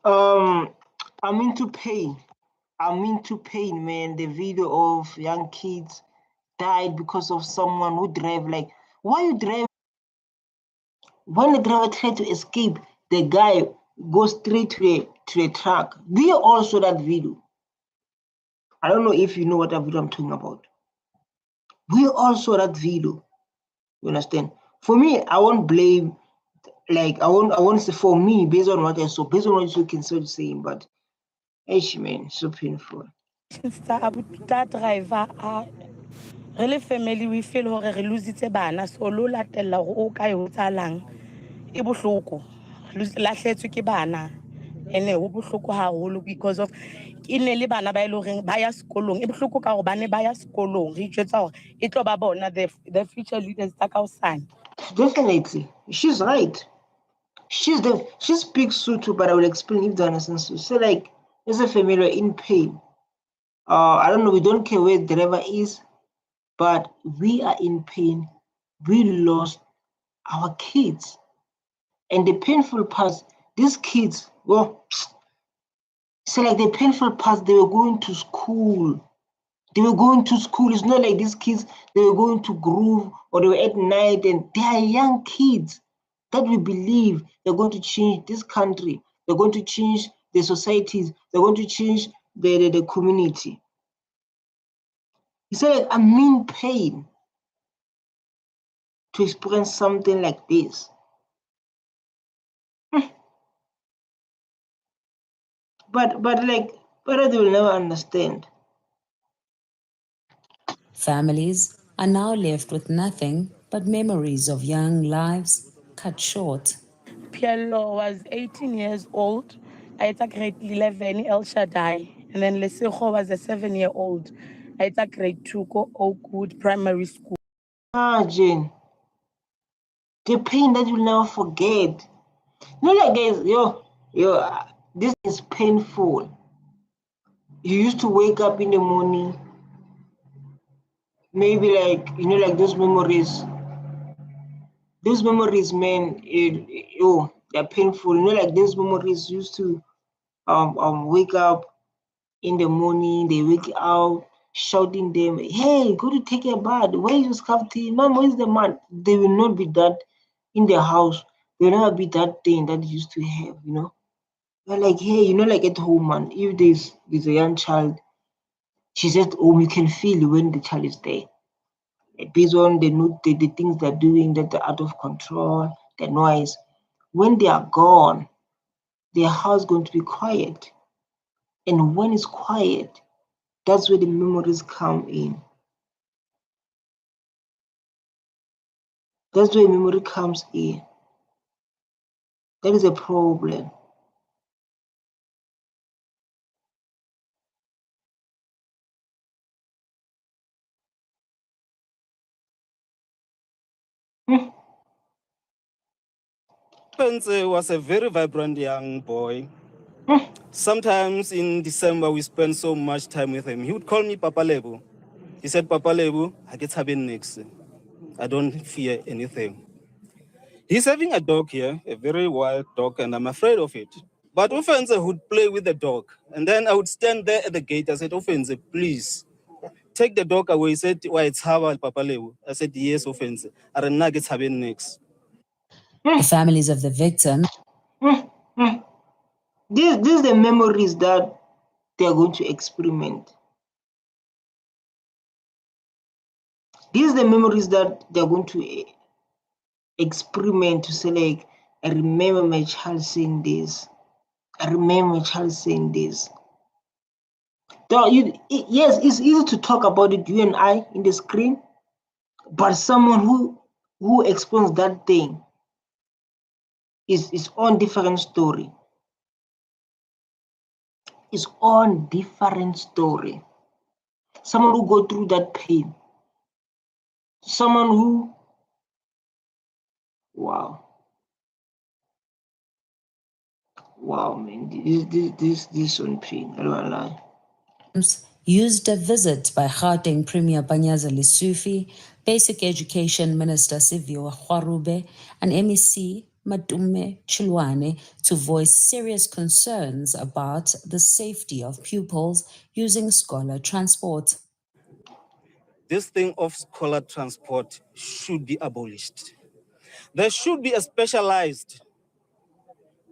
I'm into pain. I'm into pain, man. The video of young kids died because of someone who drive like, why you drive? When the driver tried to escape, the guy goes straight to a truck. We all saw that video. I don't know if you know what video I'm talking about. We all saw that video. You understand? For me, I won't blame, like I won't say for me based on what I saw, based on what you can start saying, but hey man, so painful. That driver really family we feel hore re lositse bana so lo latella go o ka yo tsalang e bohloko lahletswe ke bana ene ho bohloko haholo because of ine le bana ba ile reng ba ya sekolong e bohloko ka go bane ba ya sekolong re itsetsa hore e tlo ba bona the future leaders tsa ka usana. Definitely, she's right. She speaks Sotho, but I will explain if they understand Sotho. So like, as a family we're in pain. I don't know, we don't care where the driver is, but we are in pain. We lost our kids. And the painful part, these kids, well, so like the painful part, they were going to school. They were going to school. It's not like these kids, they were going to groove or they were at night, and they are young kids that we believe they're going to change this country. They're going to change the societies. They're going to change the community. He said, like, I'm in pain to experience something like this. But they will never understand. Families are now left with nothing but memories of young lives cut short. Pielo was 18 years old. I at grade 11, El Shaddai. And then Lesejo was a 7-year-old. I at grade 2, go Oakwood Primary School. Jane, the pain that you'll never forget. You know, like guys, this is painful. You used to wake up in the morning, maybe like, you know, like those memories. Those memories, man, they're painful. You know, like those memories used to wake up in the morning, they wake out shouting them, hey, go to take a bath. Where is your scarf tea? Mom, where's the man? They will not be that in the house. They will never be that thing that you used to have, you know. They're like, hey, you know, like at home, man, if there's a young child, she's at home, you can feel when the child is there. Based on the things they're doing, that they're out of control, the noise. When they are gone, their house is going to be quiet. And when it's quiet, that's where the memories come in. That's where memory comes in. That is a problem. Spencer was a very vibrant young boy. Sometimes in December, we spent so much time with him. He would call me Papa Lebu. He said, Papa Lebu, I get having next. I don't fear anything. He's having a dog here, a very wild dog, and I'm afraid of it. But Offense would play with the dog. And then I would stand there at the gate. I said, Offense, please, take the dog away. He said, why, it's Hava, Papa Lebu. I said, yes, Offense. I don't know, it's having next. The families of the victims. These are the memories that they are going to experiment. These are the memories that they are going to experiment to say, like, I remember my child saying this. I remember my child saying this. Yes, it's easy to talk about it, you and I, in the screen, but someone who experienced that thing is on different story. It's on different story. Someone who go through that pain. Someone who, wow, man, this on pain. I don't lie. Used a visit by Gauteng Premier Panyaza Lesufi, Basic Education Minister Sivyo Khwarube, and MEC Matume Chilwane to voice serious concerns about the safety of pupils using scholar transport. This thing of scholar transport should be abolished. There should be a specialized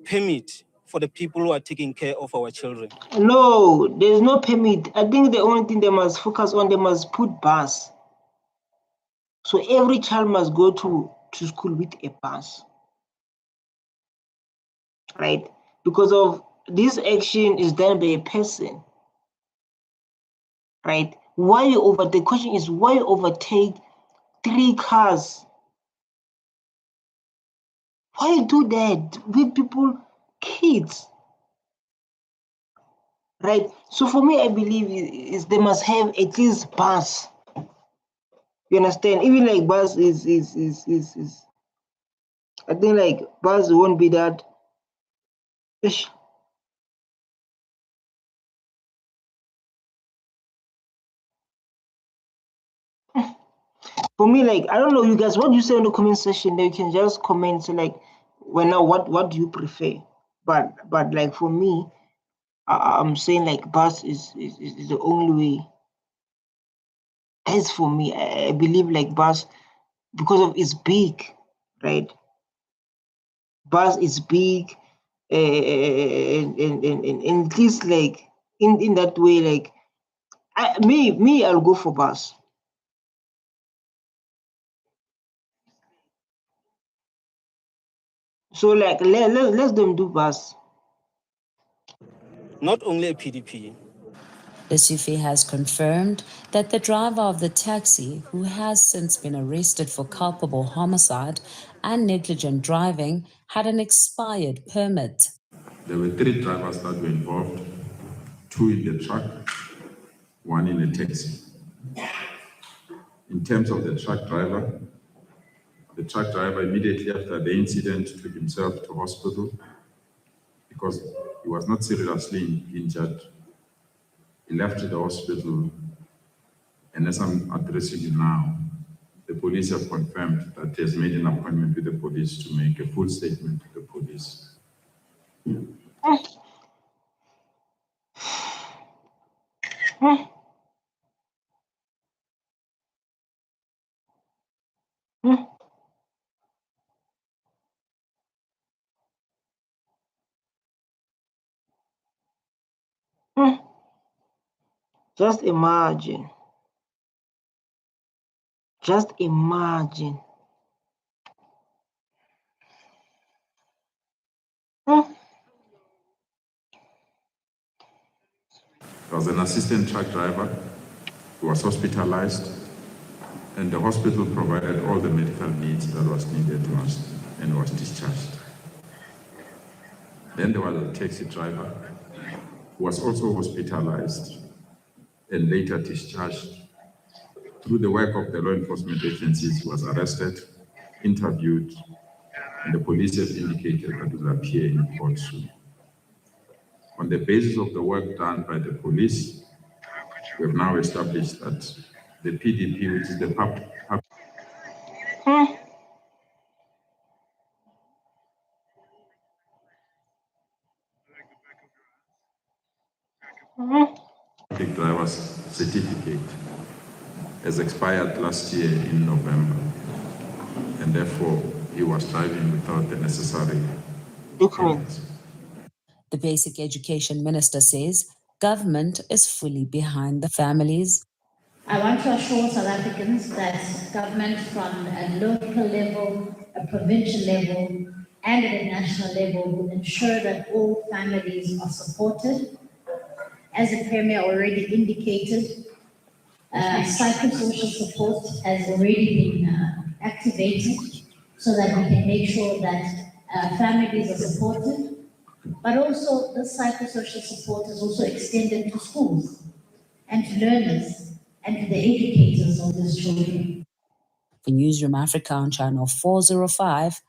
permit for the people who are taking care of our children. No, there's no permit. I think the only thing they must focus on, they must put bus. So every child must go to school with a bus, right? Because of this action is done by a person, right? The question is why you overtake 3 cars? Why you do that with people, kids, right? So for me, I believe is they must have at least bus. You understand? Even like bus is I think like bus won't be that. Ish. For me, like I don't know, you guys, what do you say in the comment section? That you can just comment, say like, well, now what do you prefer? But like for me, I'm saying like bus is the only way. As for me, I believe like bus because of it's big, right? Bus is big, and at least like in that way, like I'll go for bus. So like let them do bus. Not only a PDP. The Sufi has confirmed that the driver of the taxi, who has since been arrested for culpable homicide and negligent driving, had an expired permit. There were 3 drivers that were involved, 2 in the truck, 1 in a taxi. In terms of the truck driver immediately after the incident took himself to hospital because he was not seriously injured. He left the hospital, and as I'm addressing you now, the police have confirmed that he has made an appointment with the police to make a full statement to the police. Just imagine. Just imagine. There was an assistant truck driver who was hospitalized, and the hospital provided all the medical needs that was needed to us and was discharged. Then there was a taxi driver who was also hospitalized and later discharged. Through the work of the law enforcement agencies, he was arrested, interviewed, and the police have indicated that he will appear in court soon. On the basis of the work done by the police, we have now established that the PDP, which is the public driver's certificate, has expired last year in November, and therefore he was driving without the necessary documents. The Basic Education Minister says government is fully behind the families. I want to assure South Africans that government from a local level, a provincial level, and at a national level will ensure that all families are supported. As the Premier already indicated, psychosocial support has already been activated so that we can make sure that families are supported, but also the psychosocial support is also extended to schools and to learners and to the educators of these children. For Newsroom Africa on Channel 405.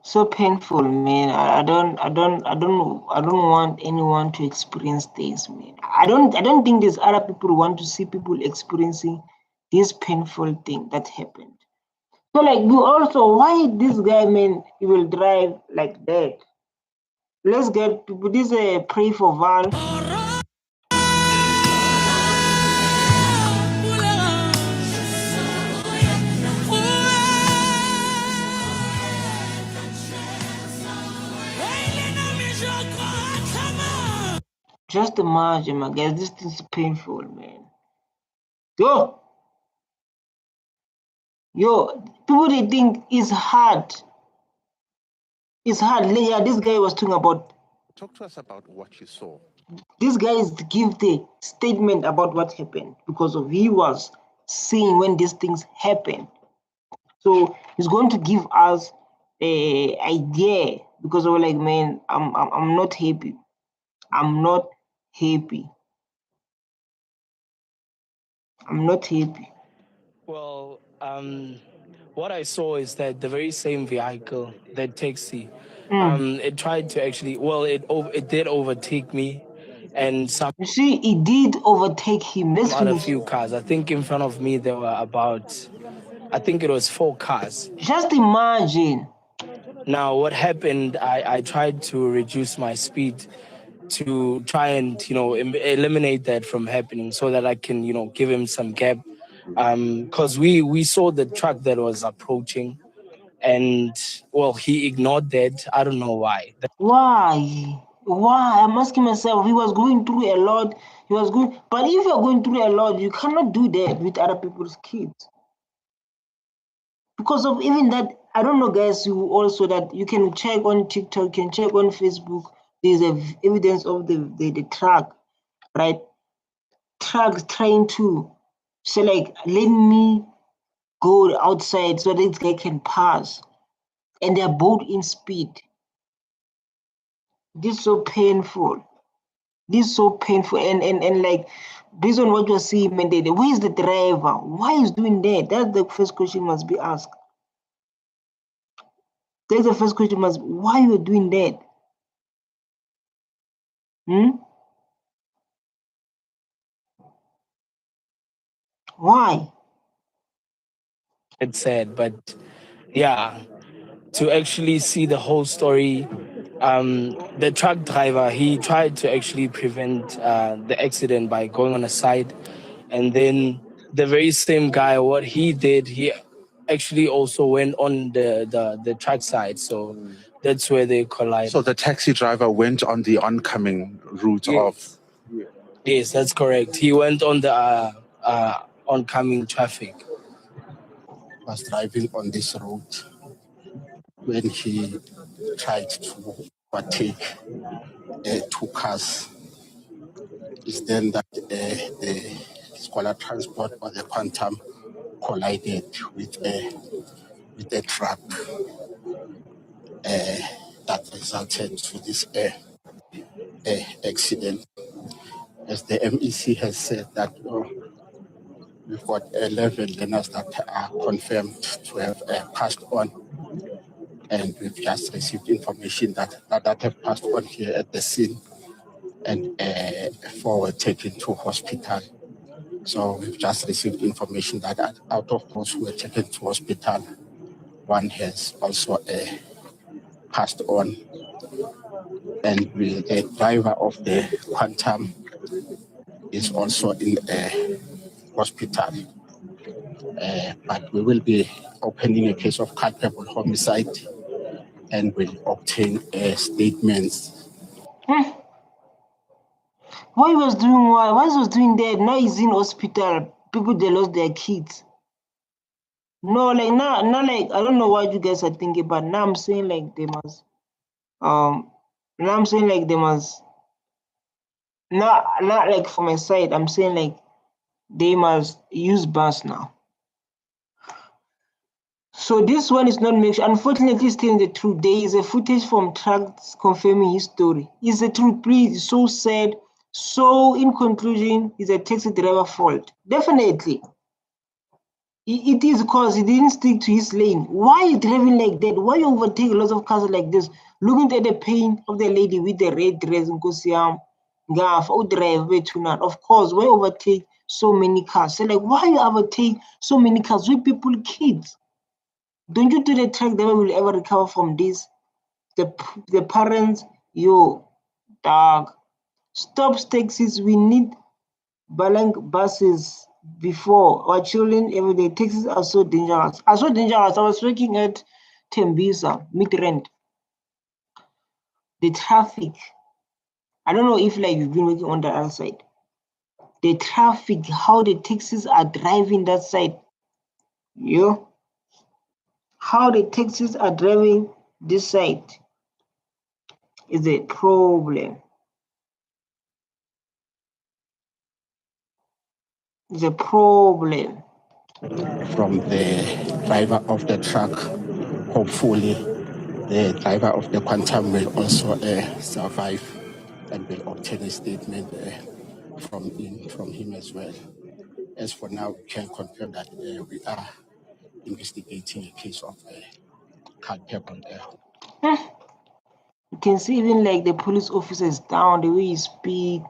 So painful, man. I don't want anyone to experience this, man. I don't think these other people want to see people experiencing this painful thing that happened. So like we also, why this guy, man, he will drive like that? Let's get people. This pray for Val. Just imagine, my guys, this thing's painful, man. Yo, people they think it's hard. It's hard. Yeah, this guy was talking about. Talk to us about what you saw. This guy is give the statement about what happened because of he was seeing when these things happen. So he's going to give us a idea because we're like, man, I'm not happy. I'm not happy. I'm not happy. Well, what I saw is that the very same vehicle, that taxi, it tried to actually, well, it did overtake me, and some You see, it did overtake him. Let's other finish. few cars. I think in front of me there were about, I think it was 4 cars. Just imagine. Now, what happened? I tried to reduce my speed to try and eliminate that from happening, so that I can give him some gap. Because we saw the truck that was approaching, and well, he ignored that. I don't know why. Why? I'm asking myself. He was going through a lot. But if you're going through a lot, you cannot do that with other people's kids. Because of even that, I don't know, guys. You also that you can check on TikTok, you can check on Facebook. There's evidence of the truck, right? Truck trying to say like, let me go outside so this guy can pass, and they're both in speed. This is so painful. This is so painful, and like based on what you're seeing, man, where is the driver? Why is doing that? That's the first question must be asked. That's the first question must be, why you're doing that? Why? It's sad, but yeah, to actually see the whole story, the truck driver, he tried to actually prevent the accident by going on a side, and then the very same guy, what he did, he actually also went on the track side, so that's where they collided. So the taxi driver went on the oncoming route of... Yes, that's correct. He went on the oncoming traffic. Was driving on this road when he tried to overtake 2 cars. It's then that the Scholar Transport or the Quantum collided with a truck that resulted to this accident. As the MEC has said that we've got 11 learners that are confirmed to have passed on, and we've just received information that have passed on here at the scene, and 4 were taken to hospital. So we've just received information that out of those who were taken to hospital, 1 has also passed on, and the driver of the Quantum is also in a hospital. But we will be opening a case of culpable homicide and will obtain statements. Why he was doing what? Why he was doing that? Now he's in hospital. People they lost their kids. No, like not like I don't know what you guys are thinking, but now I'm saying like they must not like for my side, I'm saying like they must use bus now. So this one is not mixed. Unfortunately, still the truth. There is a footage from trucks confirming his story. Is the truth, please? It's so sad. So in conclusion, is a taxi driver fault? Definitely. It is because he didn't stick to his lane. Why are you driving like that? Why you overtake lots of cars like this? Looking at the pain of the lady with the red dress in Kosiam, Gaf, or drive way too not. Of course, why overtake so many cars? So like, why you overtake so many cars with people, kids? Don't you think the truck driver will ever recover from this? The parents, yo, dog, stop taxis. We need Balang buses before our children every day. Taxis are so dangerous. I was working at Tembisa, mid-rent. The traffic, I don't know if like you've been working on the other side. The traffic, how the taxis are driving that side. Yo, how the taxis are driving this side is a problem. It's a problem. From the driver of the truck, hopefully the driver of the quantum will also survive and will obtain a statement from him as well. As for now, we can confirm that we are investigating a case of culpable. You can see even like the police officers down, the way you speak.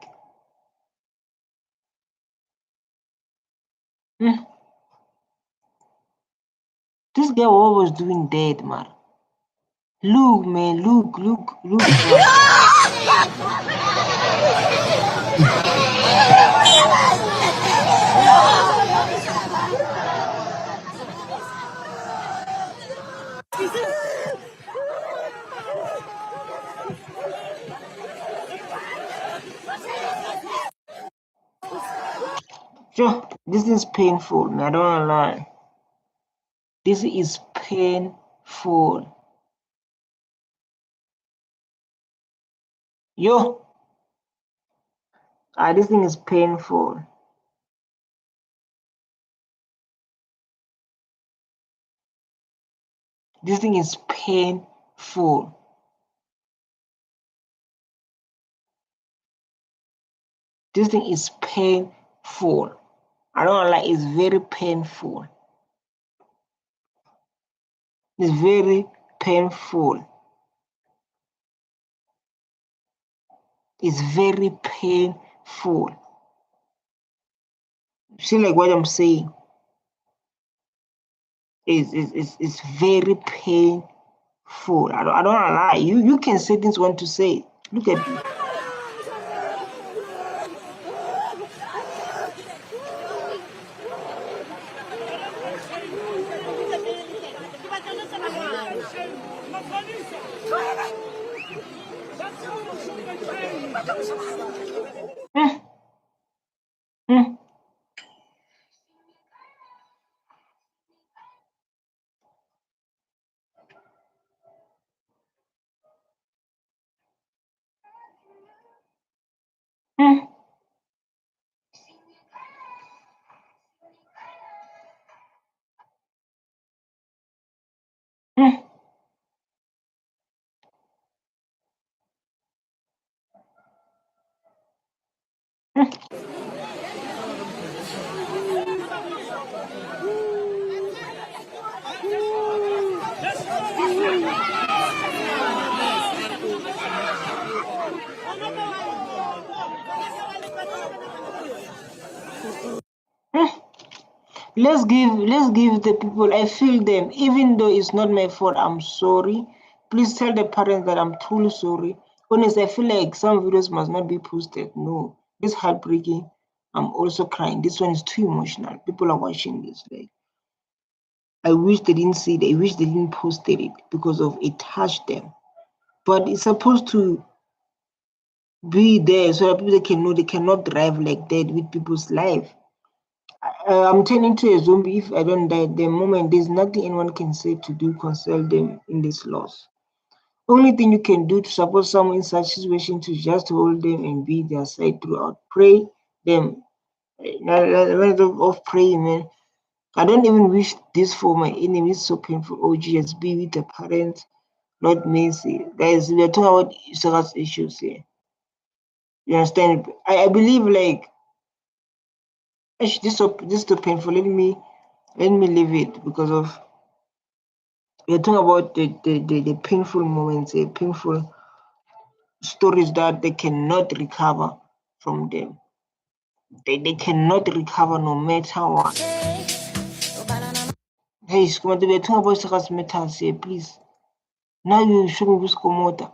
This guy was doing dead, man. Look, man, look. Sure, this is painful, man. I don't wanna lie. This is painful. Yo, this thing is painful. This thing is painful. This thing is painful. I don't wanna lie, it's very painful. It's very painful. It's very painful. See, like what I'm saying is very painful. I don't wanna lie. You can say things you want to say. Look at me. Let's give the people, I feel them, even though it's not my fault. I'm sorry. Please tell the parents that I'm truly sorry. Honestly, I feel like some videos must not be posted. No, this is heartbreaking. I'm also crying. This one is too emotional. People are watching this. Like, I wish they didn't see it. I wish they didn't post it because of it touched them. But it's supposed to be there so that people can know they cannot drive like that with people's life. I'm turning to a zombie if I don't die at the moment. There's nothing anyone can say to do console them in this loss. Only thing you can do to support someone in such situation to just hold them and be their side throughout. Pray them. Of praying, man. I don't even wish this for my enemies. So painful. Oh, Jesus, be with the parents, not mercy. Guys, we are talking about serious issues here. You understand? I believe like this is too painful. Let me leave it because of we're talking about the painful moments, painful stories that they cannot recover from them. They cannot recover no matter what. Hey, Skumata, we're talking about Sakas metals here, please. Now you show me Buskomota.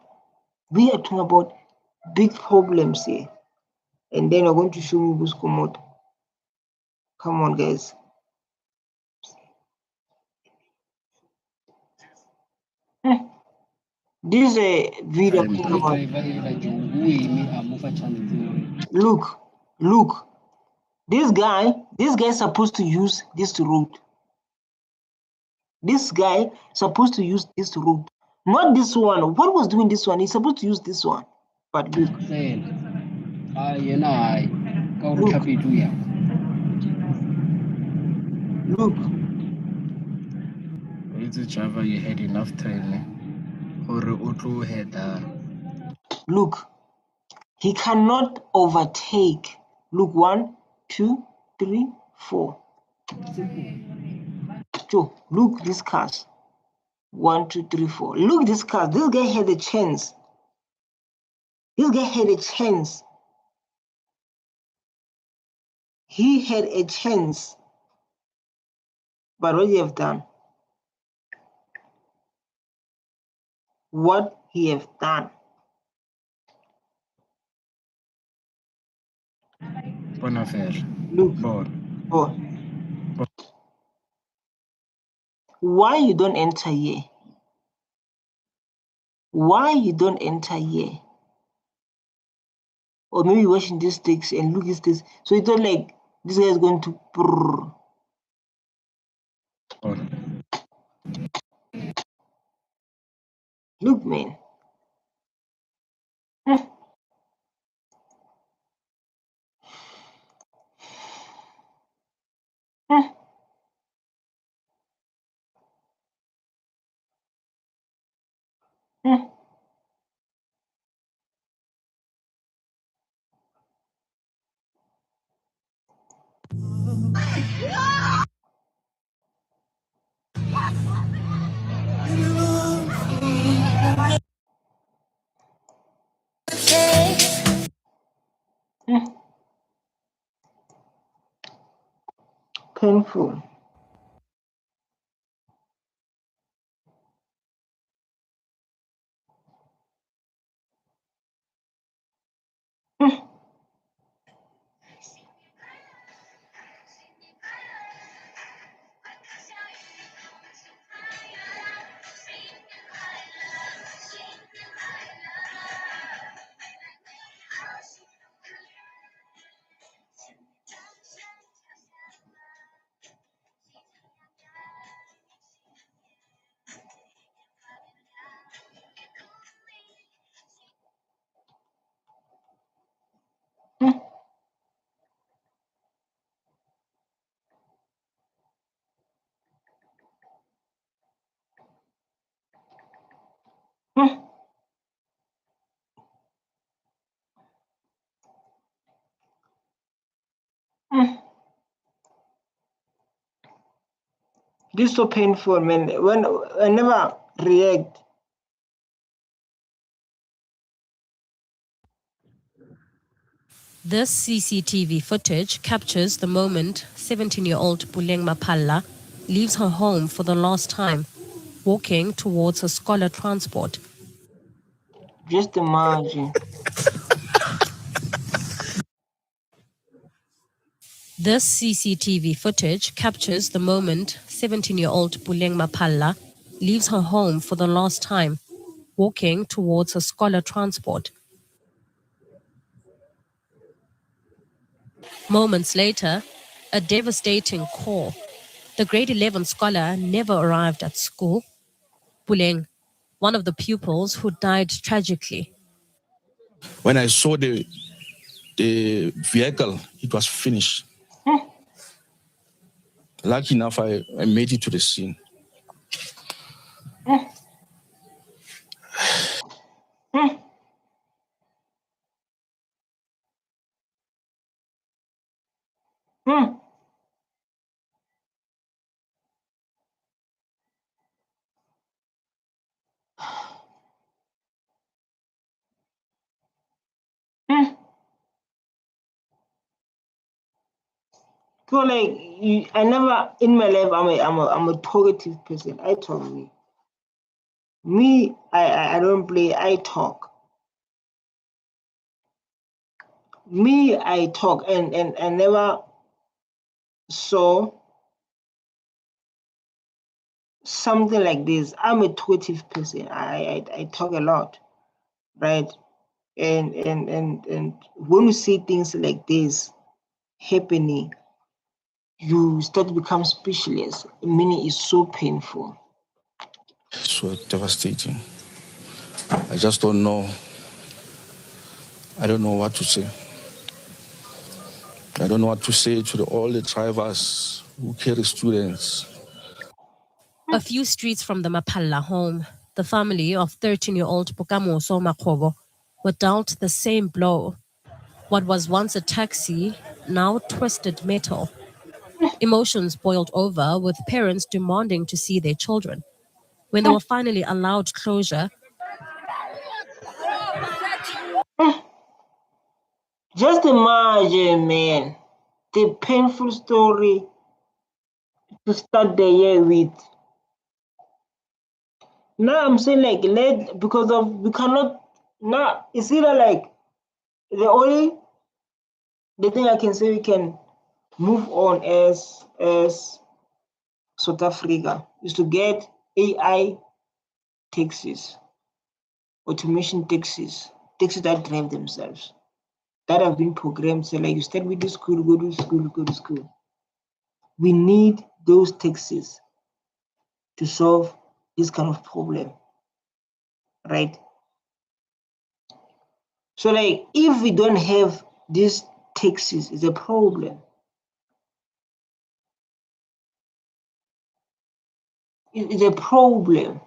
We are talking about big problems here. And then you're going to show me Buskomota. Come on, guys. This is a video about. Look. This guy is supposed to use this road. This guy supposed to use this road, not this one. What was doing this one? He's supposed to use this one. But look. Look. It's Java, you had enough time. Look. He cannot overtake. Look, 1, 2, 3, 4. Joe, look these cars. 1, 2, 3, 4. Look this car. This guy had a chance. He had a chance. But what he have done? What he have done? Look. Oh. Why you don't enter here? Why you don't enter here? Or maybe watching these sticks and look at this. So you don't like this guy is going to brrr. Look, man. Painful. This is so painful, man. When I never react. This CCTV footage captures the moment 17-year-old Puleng Mapalla leaves her home for the last time, walking towards her scholar transport. Just imagine. This CCTV footage captures the moment 17-year-old Puleng Mapalla leaves her home for the last time, walking towards her scholar transport. Moments later, a devastating call. The grade 11 scholar never arrived at school. Puleng, one of the pupils who died tragically. When I saw the vehicle, it was finished. Lucky enough, I made it to the scene. So like I never in my life I'm a talkative person. I talk me. I don't play. I talk. Me I talk and I never saw something like this. I'm a talkative person. I talk a lot, right? And when you see things like this happening, you start to become speechless. Meaning it's so painful. So devastating. I just don't know. I don't know what to say. I don't know what to say to all the drivers who carry students. A few streets from the Mapalla home, the family of 13-year-old Pokamoso Makobo were dealt the same blow. What was once a taxi, now twisted metal. Emotions boiled over, with parents demanding to see their children. When they were finally allowed closure, Just imagine, man, the painful story to start the year with. Now I'm saying like because of we cannot now it's either like the thing I can say we can move on as South Africa is to get AI taxis, automation taxis that drive themselves, that have been programmed. So like you start with the school, go to school, go to school. We need those taxis to solve this kind of problem, right? So like if we don't have these taxis, it's a problem. It's a problem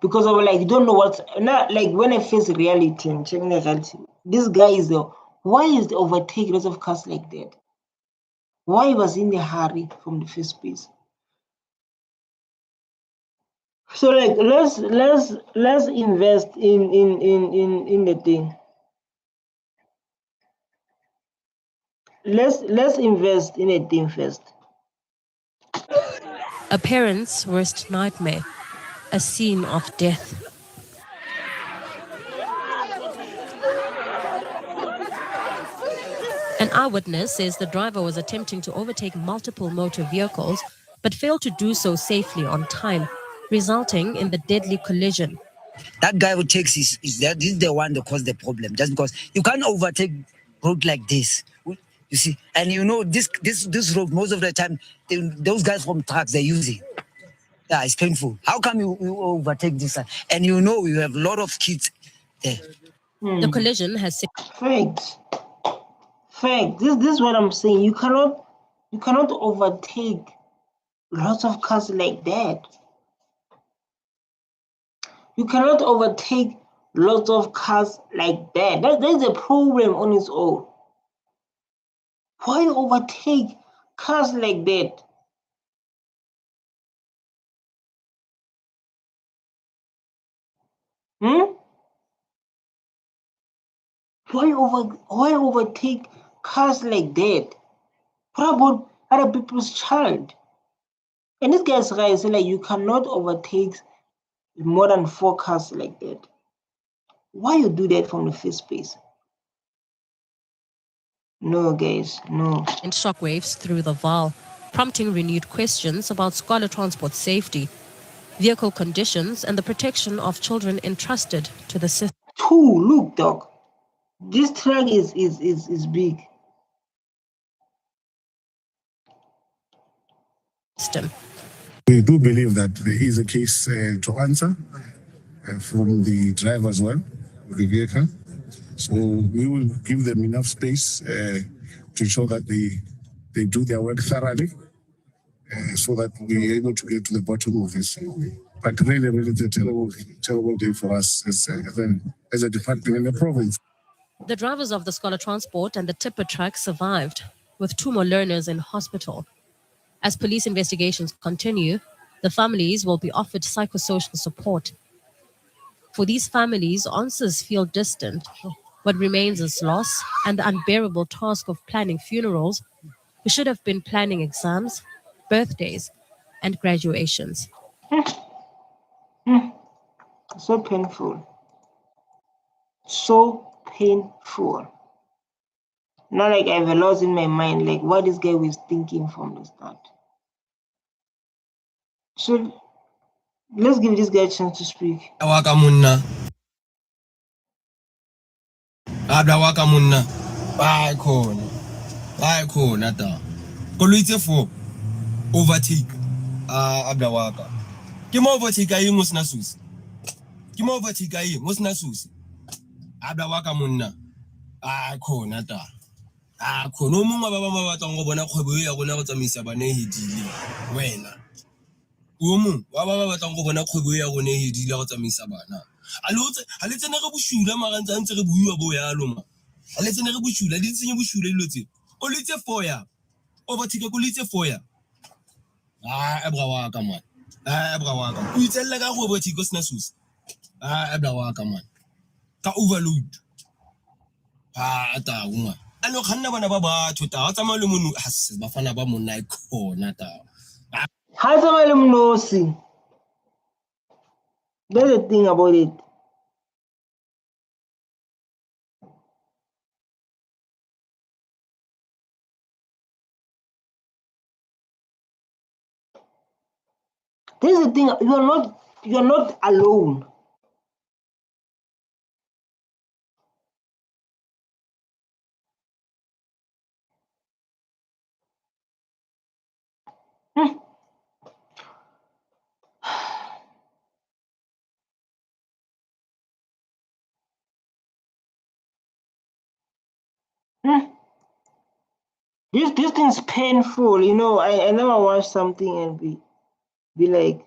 because of like you don't know what's not like when I face reality and checking the reality. This guy is why is the overtake lots of cars like that? Why was he in a hurry from the first place? So like let's invest in the thing. Let's invest in a thing first. a parent's worst nightmare, a scene of death. An eyewitness says the driver was attempting to overtake multiple motor vehicles, but failed to do so safely on time, resulting in the deadly collision. That guy who takes this is the one that caused the problem, just because you can't overtake road like this. You see, and you know this road most of the time those guys from trucks they're using. Yeah, it's painful. How come you overtake this? And you know you have a lot of kids there. The collision has Fact. This is what I'm saying. You cannot overtake lots of cars like that. You cannot overtake lots of cars like that. That's a problem on its own. Why overtake cars like that? Why overtake cars like that? What about other people's child? And this guy's right, so like you cannot overtake more than 4 cars like that. Why you do that from the first place? No, guys, no. And shockwaves through the Vaal, prompting renewed questions about scholar transport safety, vehicle conditions, and the protection of children entrusted to the system. Look, dog. This truck is big. We do believe that there is a case to answer from the driver as well, the vehicle. So we will give them enough space to ensure that they do their work thoroughly so that we're able to get to the bottom of this. But really, it's a terrible day for us as a department in the province. The drivers of the scholar transport and the tipper truck survived, with 2 more learners in hospital. As police investigations continue, the families will be offered psychosocial support. For these families, answers feel distant. What remains is loss and the unbearable task of planning funerals We should have been planning exams, birthdays, and graduations. So painful. So painful. Not like I have a lot in my mind, like what this guy was thinking from the start. So let's give this guy a chance to speak. Waka munna. Abda waka munna. Bye khona. Bye khona ta. Kolwitse for overtake. Abda waka. Ke mo overtake ayi ngosina susi. Ke mo overtake ayi ngosina susi. Abda waka munna. Khona ta. Khona o mongwe ba ba batlang go bona kgwebo ya rona go tsamaisa bana e hedile. Wena. O mongwe wa ba batlang go bona kgwebo ya rona e hedile go tsamaisa bana. A le tsene re boshula marantsa ntse re buiwa bo yalo ma. A le tsene re boshula di tsenye boshula dilo tse. O litse foya. Overtake ko litse foya. Ebra wa ka man. Ebra wa ka. O itsella ka go overtake go sna susi. Ebra wa ka man. Ka overload. Ta uma. Ano khanna bana ba batho ta tsamaya le monu ba fana ba monna e khona ta. Ha tsamaya le mnosi. That's the thing about it. This is the thing, you're not alone. This thing's painful, you know. I never watch something and be like,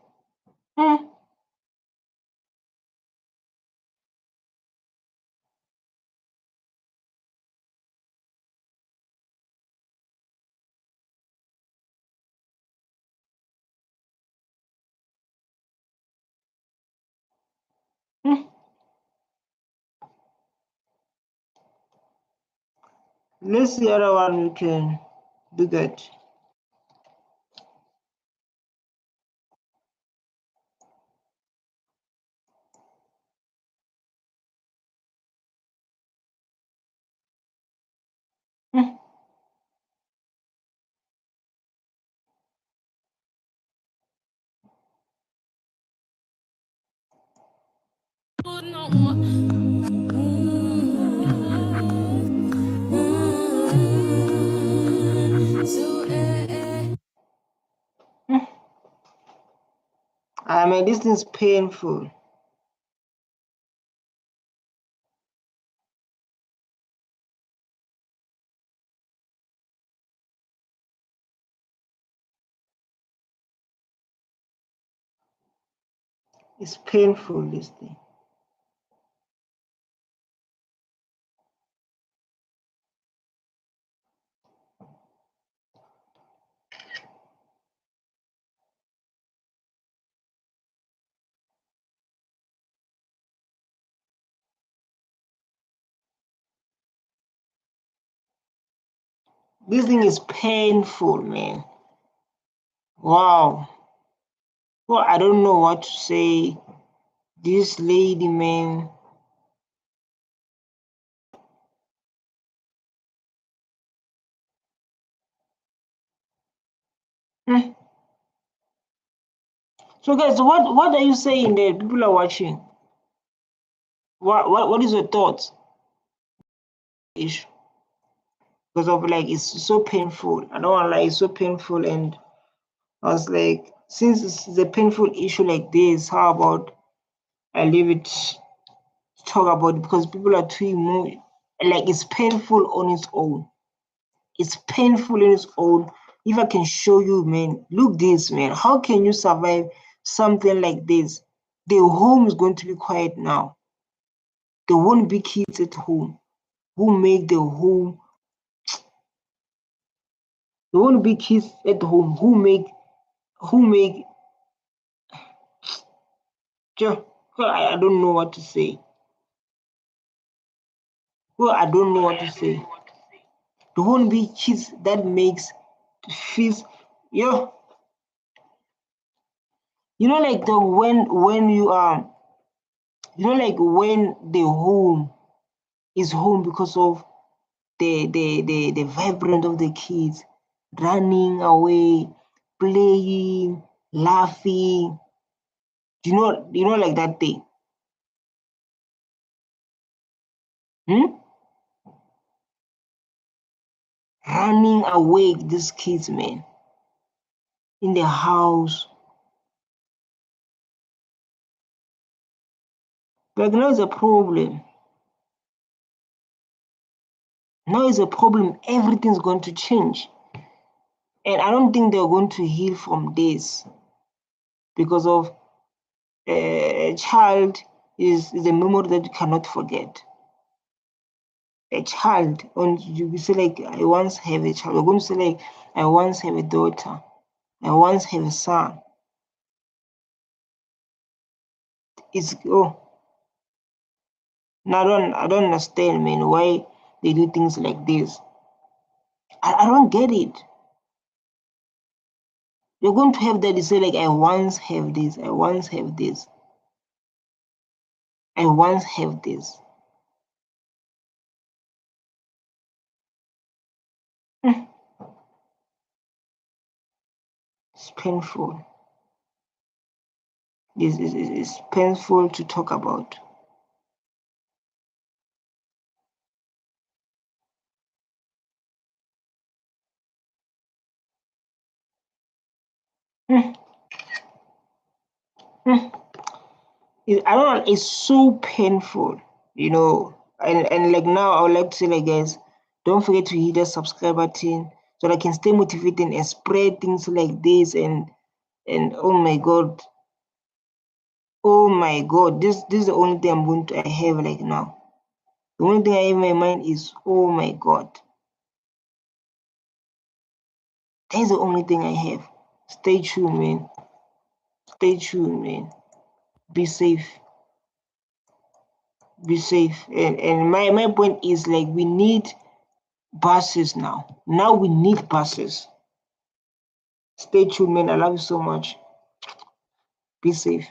Let's see the other one we can do that. I mean, this thing's painful. It's painful, this thing. This thing is painful, man. Wow. Well, I don't know what to say. This lady, man. So guys, what are you saying there? People are watching. What is your thoughts? Issue. Because of like it's so painful. I don't want to lie, it's so painful, and I was like, since it's a painful issue like this, how about I leave it to talk about it, because people are too emotional. Like it's painful on its own. It's painful in its own. If I can show you, man, look this, man. How can you survive something like this? The home is going to be quiet now. There won't be kids at home. Who make the home? There won't be kids at home. Who make? I don't know what to say. Well, I don't know what to say. There won't be kids that makes fees, yo. You know, like the when you you know, like when the home is home because of the vibrant of the kids running away, playing, laughing. You know, like that thing. Running away, these kids, man, in the house. Like now is a problem. Now is a problem. Everything's going to change. And I don't think they're going to heal from this because of a child is a memory that you cannot forget. A child, and you say like, I once have a child. You're going to say like, I once have a daughter. I once have a son. It's now I don't understand, man, why they do things like this. I don't get it. You're going to have that, you say like, I once have this, I once have this, I once have this. It's painful. It's painful to talk about. I don't know, it's so painful, you know. And like now, I would like to say, like, guys, don't forget to hit the subscribe button so that I can stay motivated and spread things like this. And oh my god, this is the only thing I have like now. The only thing I have in my mind is, oh my god, that's the only thing I have. Stay tuned, man. Stay tuned, man. Be safe. Be safe. And my point is, like, we need buses now. Now we need buses. Stay tuned, man. I love you so much. Be safe.